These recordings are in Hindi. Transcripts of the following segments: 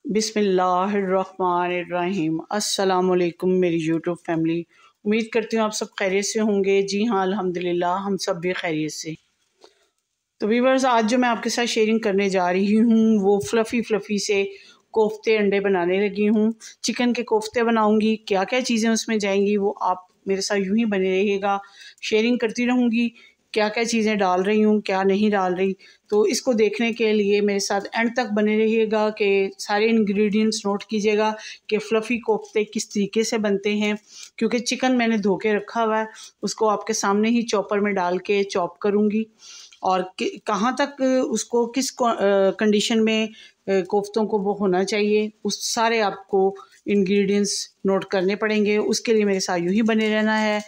बिस्मिल्लाहिर्रहमानिर्रहीम। अस्सलाम वालेकुम मेरी यूट्यूब फैमिली। उम्मीद करती हूँ आप सब खैरियत से होंगे। जी हाँ, अल्हम्दुलिल्लाह हम सब भी खैरियत से। तो व्यूअर्स, आज जो मैं आपके साथ शेयरिंग करने जा रही हूँ वो फ्लफ़ी से कोफ्ते अंडे बनाने लगी हूँ। चिकन के कोफ्ते बनाऊँगी। क्या क्या चीज़ें उसमें जाएंगी वो आप मेरे साथ यूँ ही बने रहिएगा। शेयरिंग करती रहूँगी क्या क्या चीज़ें डाल रही हूँ, क्या नहीं डाल रही। तो इसको देखने के लिए मेरे साथ एंड तक बने रहिएगा कि सारे इंग्रेडिएंट्स नोट कीजिएगा कि फ्लफ़ी कोफ्ते किस तरीके से बनते हैं। क्योंकि चिकन मैंने धो के रखा हुआ है, उसको आपके सामने ही चॉपर में डाल के चॉप करूँगी और कहाँ तक उसको किस कंडीशन में कोफ्तों को वो होना चाहिए, उस सारे आपको इंग्रेडिएंट्स नोट करने पड़ेंगे। उसके लिए मेरे साथ यूँ ही बने रहना है,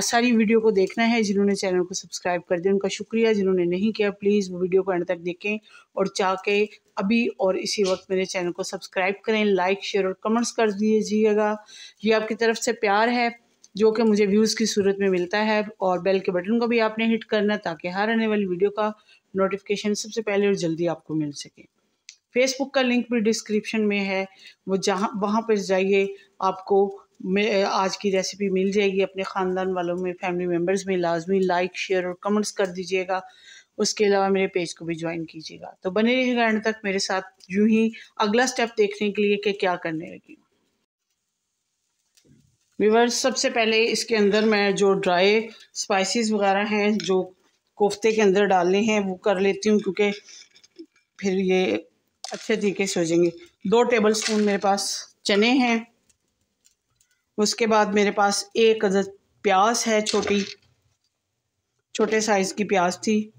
सारी वीडियो को देखना है। जिन्होंने चैनल को सब्सक्राइब कर दिया उनका शुक्रिया, जिन्होंने नहीं किया प्लीज़ वो वीडियो को एंड तक देखें और चाह के अभी और इसी वक्त मेरे चैनल को सब्सक्राइब करें, लाइक शेयर और कमेंट्स कर दीजिएगा। ये आपकी तरफ से प्यार है जो कि मुझे व्यूज़ की सूरत में मिलता है। और बेल के बटन को भी आपने हिट करना ताकि हर आने वाली वीडियो का नोटिफिकेशन सबसे पहले और जल्दी आपको मिल सके। फेसबुक का लिंक भी डिस्क्रिप्शन में है, वो वहाँ पर जाइए, आपको आज की रेसिपी मिल जाएगी। अपने ख़ानदान वालों में, फैमिली मेम्बर्स में लाजमी लाइक शेयर और कमेंट्स कर दीजिएगा। उसके अलावा मेरे पेज को भी ज्वाइन कीजिएगा। तो बने रहिएगा एंड तक मेरे साथ यूँ ही अगला स्टेप देखने के लिए कि क्या करने लगी। व्यूअर्स, सबसे पहले इसके अंदर मैं जो ड्राई स्पाइसेस वगैरह हैं जो कोफ्ते के अंदर डालने हैं वो कर लेती हूँ, क्योंकि फिर ये अच्छे तरीके से हो जाएंगे। 2 टेबलस्पून मेरे पास चने हैं। उसके बाद मेरे पास 1 अदद प्याज है, छोटे साइज़ की प्याज थी।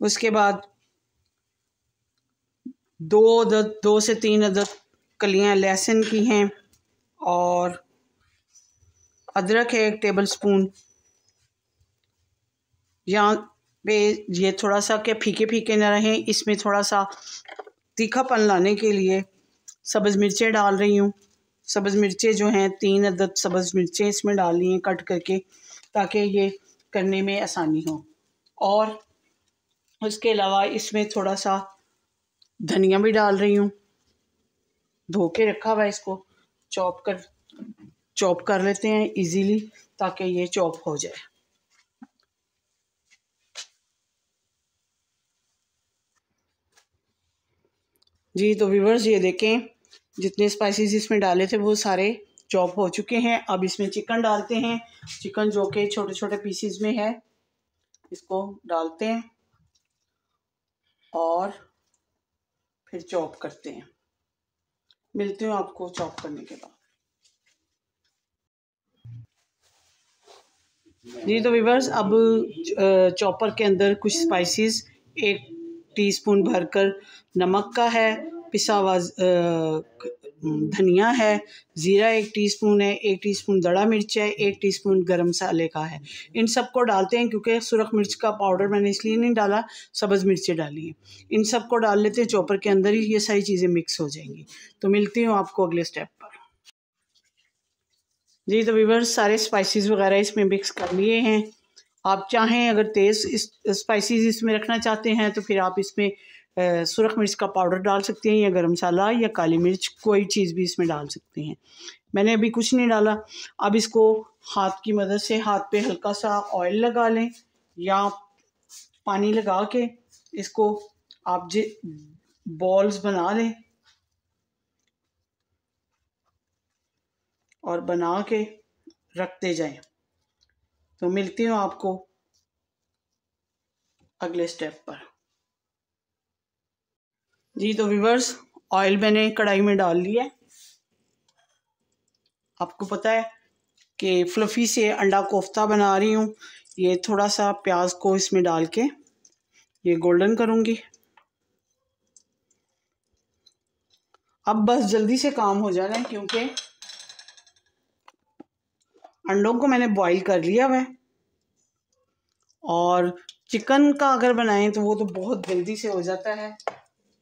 उसके बाद 2 से 3 अदद कलियां लहसुन की हैं और अदरक है 1 टेबलस्पून। यहाँ पे ये थोड़ा सा कि फीके फीके ना रहें, इसमें थोड़ा सा तीखापन लाने के लिए सब्ज़ मिर्चें डाल रही हूँ। सब्ज़ मिर्चें जो हैं 3 अदद सब्ज़ मिर्चें इसमें डाली हैं कट करके, ताकि ये करने में आसानी हो। और उसके अलावा इसमें थोड़ा सा धनिया भी डाल रही हूँ, धो के रखा हुआ है। इसको चॉप कर लेते हैं इजीली ताकि ये चॉप हो जाए। जी तो व्यूअर्स, ये देखें जितने स्पाइसेस इसमें डाले थे वो सारे चॉप हो चुके हैं। अब इसमें चिकन डालते हैं। चिकन जो कि छोटे छोटे पीसीज में है, इसको डालते हैं और फिर चॉप करते हैं। मिलती हूँ आपको चॉप करने के बाद। जी तो व्यूअर्स, अब चॉपर के अंदर कुछ स्पाइसेस 1 टीस्पून भरकर नमक का है, पिसा हुआ धनिया है, ज़ीरा 1 टीस्पून है, 1 टीस्पून दड़ा मिर्च है, 1 टीस्पून गरम मसाले का है। इन सबको डालते हैं क्योंकि सुरख मिर्च का पाउडर मैंने इसलिए नहीं डाला, सब्ज़ मिर्चें डाली हैं। इन सबको डाल लेते हैं चॉपर के अंदर ही, ये सारी चीज़ें मिक्स हो जाएंगी। तो मिलती हूँ आपको अगले स्टेप पर। जी तो व्यूअर्स, सारे स्पाइसेस वगैरह इसमें मिक्स कर लिए हैं। आप चाहें अगर तेज़ स्पाइसेस इसमें रखना चाहते हैं तो फिर आप इसमें सुरख मिर्च का पाउडर डाल सकते हैं, या गरम मसाला या काली मिर्च, कोई चीज़ भी इसमें डाल सकते हैं। मैंने अभी कुछ नहीं डाला। अब इसको हाथ की मदद से हाथ पे हल्का सा ऑयल लगा लें या पानी लगा के इसको आप बॉल्स बना लें और बना के रखते जाएं। तो मिलती हूँ आपको अगले स्टेप पर। जी तो व्यूअर्स, ऑयल मैंने कढ़ाई में डाल लिया है। आपको पता है कि फ्लफ़ी से अंडा कोफ्ता बना रही हूँ। ये थोड़ा सा प्याज को इसमें डाल के ये गोल्डन करूँगी। अब बस जल्दी से काम हो जाना है क्योंकि अंडों को मैंने बॉईल कर लिया हुआ है। और चिकन का अगर बनाएं तो वो तो बहुत जल्दी से हो जाता है,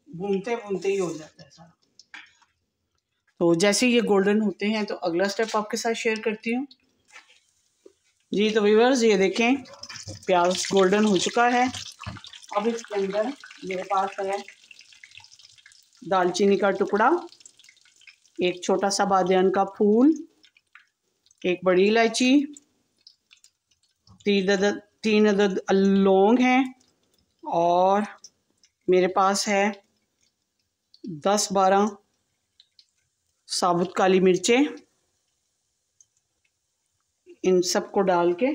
भूनते भूनते ही हो जाता है सारा। तो जैसे ये गोल्डन होते हैं तो अगला स्टेप आपके साथ शेयर करती हूँ। जी तो व्यूअर्स, ये देखें प्याज गोल्डन हो चुका है। अब इसके अंदर मेरे पास है दालचीनी का टुकड़ा, एक छोटा सा बादियान का फूल, एक बड़ी इलायची, 3 अदद लौंग हैं, और मेरे पास है 10-12 साबुत काली मिर्चें। इन सब को डाल के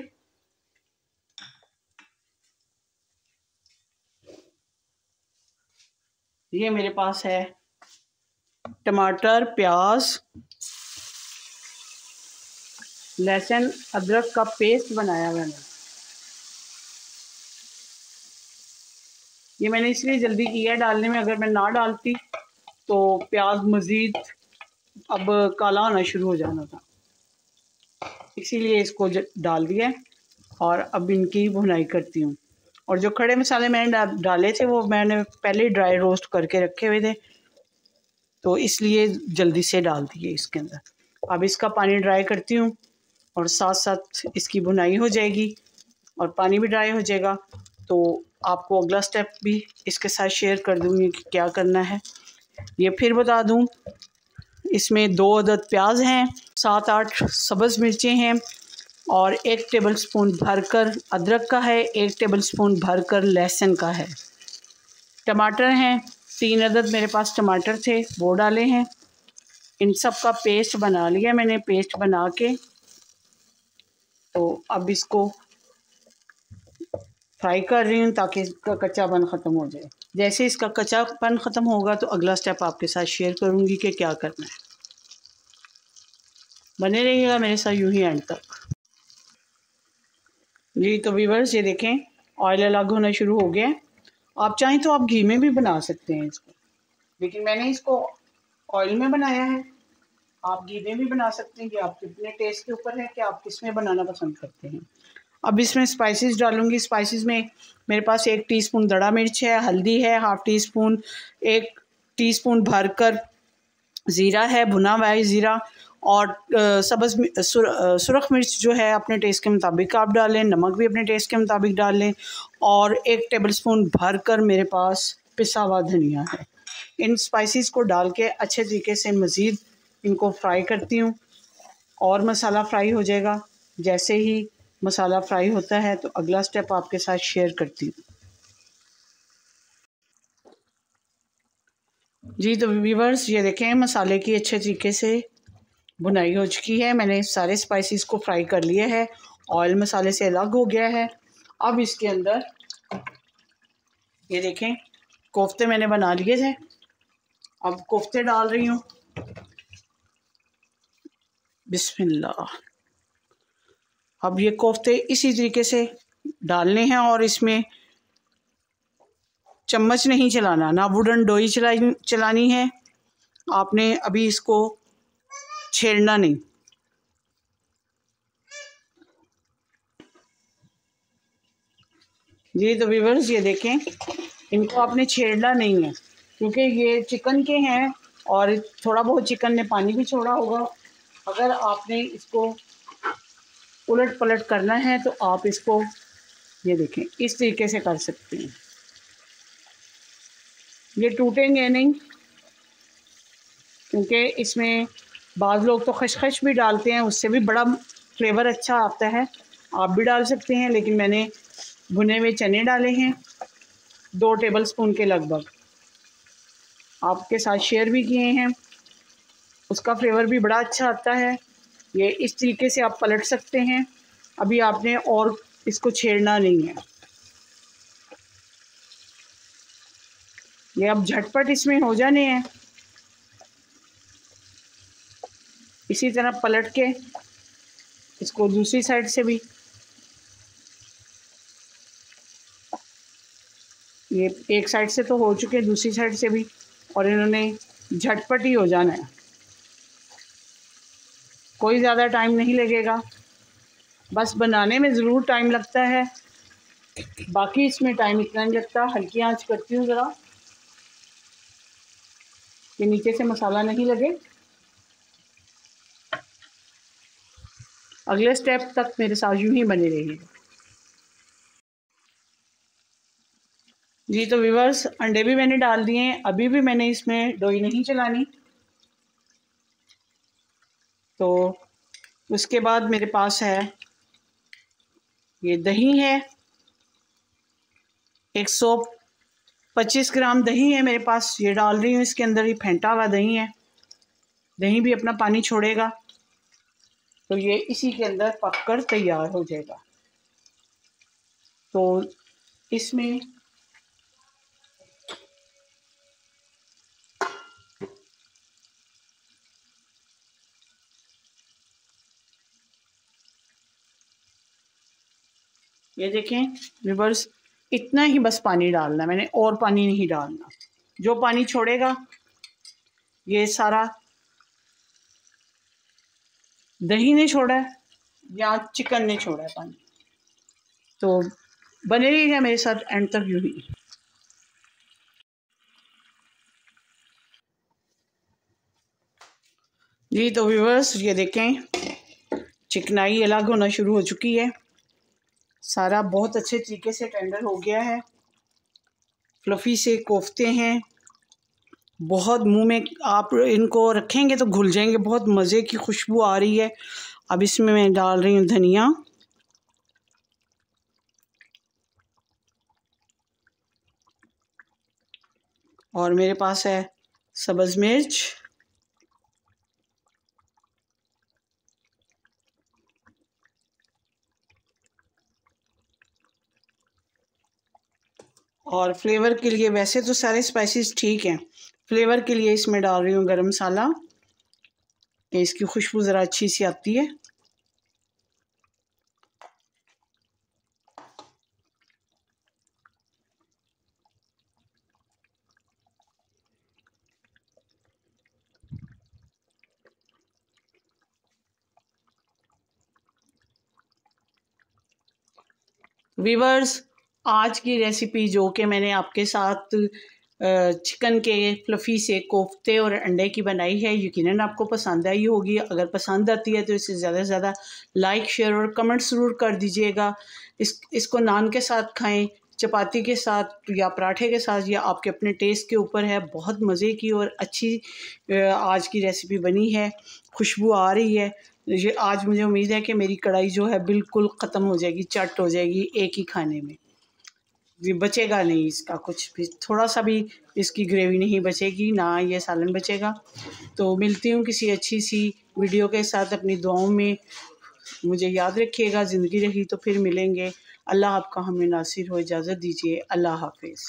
ये मेरे पास है टमाटर, प्याज, लहसुन, अदरक का पेस्ट बनाया हुआ है। ये मैंने इसलिए जल्दी किया डालने में, अगर मैं ना डालती तो प्याज मज़ीद अब काला होना शुरू हो जाना था, इसीलिए इसको डाल दिया। और अब इनकी भुनाई करती हूँ। और जो खड़े मसाले मैंने डाले थे वो मैंने पहले ड्राई रोस्ट करके रखे हुए थे, तो इसलिए जल्दी से डाल दिए इसके अंदर। अब इसका पानी ड्राई करती हूँ और साथ साथ इसकी भुनाई हो जाएगी और पानी भी ड्राई हो जाएगा। तो आपको अगला स्टेप भी इसके साथ शेयर कर दूँगी कि क्या करना है। ये फिर बता दूँ, इसमें 2 अदद प्याज हैं, 7-8 सब्ज़ मिर्चें हैं, और 1 टेबलस्पून भरकर अदरक का है, 1 टेबलस्पून भरकर लहसुन का है। टमाटर हैं, 3 अदद मेरे पास टमाटर थे, वो डाले हैं। इन सब का पेस्ट बना लिया मैंने। पेस्ट बना के तो अब इसको फ्राई कर रही हूँ ताकि इसका कच्चापन ख़त्म हो जाए। जैसे इसका कच्चापन ख़त्म होगा तो अगला स्टेप आपके साथ शेयर करूँगी कि क्या करना है। बने रहिएगा मेरे साथ यूँ ही एंड तक। जी तो व्यूअर्स, ये देखें ऑयल अलग होना शुरू हो गया है। आप चाहें तो आप घी में भी बना सकते हैं इसको, लेकिन मैंने इसको ऑयल में बनाया है। आप घी में भी बना सकते हैं कि आपके अपने टेस्ट के ऊपर है कि आप किस में बनाना पसंद करते हैं। अब इसमें स्पाइसेस डालूंगी। स्पाइसेस में मेरे पास 1 टीस्पून दड़ा मिर्च है, हल्दी है हाफ़ टीस्पून, 1 टीस्पून भरकर ज़ीरा है, भुना हुआ है ज़ीरा, और सुरख मिर्च जो है अपने टेस्ट के मुताबिक आप डालें, नमक भी अपने टेस्ट के मुताबिक डाल लें, और 1 टेबलस्पून भरकर मेरे पास पिसा हुआ धनिया है। इन स्पाइसेस को डाल के अच्छे तरीके से मज़ीद इनको फ्राई करती हूँ और मसाला फ्राई हो जाएगा। जैसे ही मसाला फ्राई होता है तो अगला स्टेप आपके साथ शेयर करती हूँ। जी तो व्यूअर्स, ये देखें मसाले की अच्छे तरीके से भुनाई हो चुकी है। मैंने सारे स्पाइसेस को फ्राई कर लिया है, ऑयल मसाले से अलग हो गया है। अब इसके अंदर ये देखें कोफ्ते मैंने बना लिए थे, अब कोफ्ते डाल रही हूँ। बिस्मिल्लाह। अब ये कोफ्ते इसी तरीके से डालने हैं और इसमें चम्मच नहीं चलाना, ना वुडन डोई चलानी है आपने, अभी इसको छेड़ना नहीं। जी तो व्यूअर्स, ये देखें इनको आपने छेड़ना नहीं है क्योंकि ये चिकन के हैं और थोड़ा बहुत चिकन ने पानी भी छोड़ा होगा। अगर आपने इसको उलट पलट करना है तो आप इसको ये देखें इस तरीके से कर सकते हैं। ये टूटेंगे नहीं क्योंकि इसमें बाज़ लोग तो खसखस भी डालते हैं, उससे भी बड़ा फ्लेवर अच्छा आता है। आप भी डाल सकते हैं, लेकिन मैंने भुने हुए चने डाले हैं 2 टेबलस्पून के लगभग, आपके साथ शेयर भी किए हैं। उसका फ्लेवर भी बड़ा अच्छा आता है। ये इस तरीके से आप पलट सकते हैं। अभी आपने और इसको छेड़ना नहीं है। ये अब झटपट इसमें हो जाने हैं। इसी तरह पलट के इसको दूसरी साइड से भी, ये एक साइड से तो हो चुके, दूसरी साइड से भी, और इन्होंने झटपट ही हो जाना है, कोई ज़्यादा टाइम नहीं लगेगा। बस बनाने में ज़रूर टाइम लगता है, बाकी इसमें टाइम इतना नहीं लगता। हल्की आंच करती हूँ ज़रा कि नीचे से मसाला नहीं लगे। अगले स्टेप तक मेरे साथ यूँ ही बने रहिए। जी तो व्यूअर्स, अंडे भी मैंने डाल दिए हैं। अभी भी मैंने इसमें डोई नहीं चलानी। तो उसके बाद मेरे पास है ये दही है, 125 ग्राम दही है मेरे पास। ये डाल रही हूँ इसके अंदर। ये फेंटा हुआ दही है। दही भी अपना पानी छोड़ेगा, तो ये इसी के अंदर पककर तैयार हो जाएगा। तो इसमें ये देखें व्यूअर्स, इतना ही बस पानी डालना है मैंने, और पानी नहीं डालना। जो पानी छोड़ेगा ये सारा दही ने छोड़ा है या चिकन ने छोड़ा है पानी। तो बने रहिएगा मेरे साथ एंड तक यूं ही। जी तो व्यूअर्स, ये देखें चिकनाई अलग होना शुरू हो चुकी है। सारा बहुत अच्छे तरीके से टेंडर हो गया है। फ्लफ़ी से कोफ्ते हैं, बहुत मुंह में आप इनको रखेंगे तो घुल जाएंगे। बहुत मज़े की खुशबू आ रही है। अब इसमें मैं डाल रही हूँ धनिया, और मेरे पास है सब्ज़ मिर्च, और फ्लेवर के लिए वैसे तो सारे स्पाइसेस ठीक हैं, फ्लेवर के लिए इसमें डाल रही हूँ गरम मसाला कि इसकी खुशबू ज़रा अच्छी सी आती है। वीवर्स, आज की रेसिपी जो कि मैंने आपके साथ चिकन के फ्लफ़ी से कोफ्ते और अंडे की बनाई है, यकीनन आपको पसंद आई होगी। अगर पसंद आती है तो इसे ज़्यादा से ज़्यादा लाइक, शेयर और कमेंट ज़रूर कर दीजिएगा। इसको नान के साथ खाएं, चपाती के साथ या पराठे के साथ, या आपके अपने टेस्ट के ऊपर है। बहुत मज़े की और अच्छी आज की रेसिपी बनी है। खुशबू आ रही है। ये आज मुझे उम्मीद है कि मेरी कढ़ाई जो है बिल्कुल ख़त्म हो जाएगी, चट हो जाएगी एक ही खाने में। ये बचेगा नहीं इसका कुछ भी, थोड़ा सा भी इसकी ग्रेवी नहीं बचेगी, ना ये सालन बचेगा। तो मिलती हूँ किसी अच्छी सी वीडियो के साथ। अपनी दुआओं में मुझे याद रखिएगा। ज़िंदगी रही तो फिर मिलेंगे। अल्लाह आपका हमें नासिर हो। इजाज़त दीजिए। अल्लाह हाफ़िज़।